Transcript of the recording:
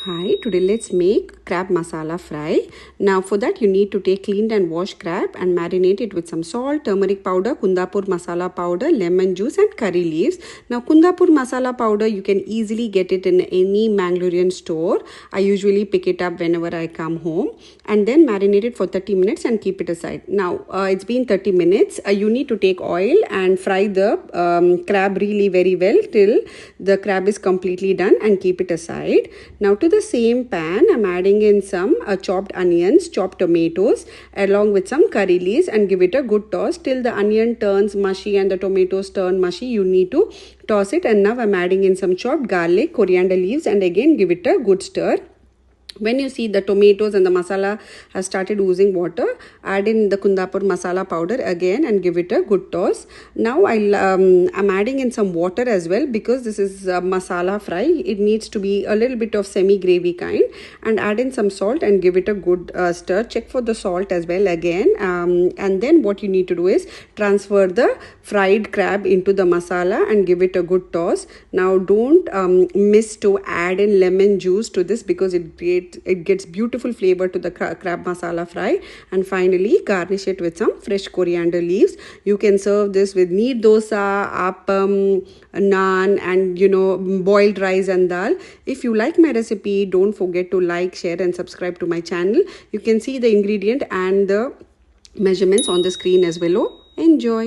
Hi, today let's make crab masala fry. Now for that you need to take cleaned and washed crab and marinate it with some salt, turmeric powder, Kundapur masala powder, lemon juice and curry leaves. Now Kundapur masala powder you can easily get it in any Manglorean store. I usually pick it up whenever I come home and then marinate it for 30 minutes and keep it aside. Now it's been 30 minutes. You need to take oil and fry the crab really very well till the crab is completely done and keep it aside. Now to the same pan, I'm adding in some chopped onions, chopped tomatoes along with some curry leaves and give it a good toss till the onion turns mushy and the tomatoes turn mushy. You need to toss it, and now I'm adding in some chopped garlic, coriander leaves and again give it a good stir. When you see the tomatoes and the masala has started oozing water, add in the Kundapur masala powder again and give it a good toss. Now I'm adding in some water as well because this is masala fry. It needs to be a little bit of semi-gravy kind, and add in some salt and give it a good stir. Check for the salt as well again. And then what you need to do is transfer the fried crab into the masala and give it a good toss. Now don't miss to add in lemon juice to this because it gets beautiful flavor to the crab masala fry. And finally garnish it with some fresh coriander leaves. You can serve this with neer, dosa, appam, naan and boiled rice and dal. If you like my recipe, don't forget to like, share and subscribe to my channel. You can see the ingredient and the measurements on the screen as well. Enjoy.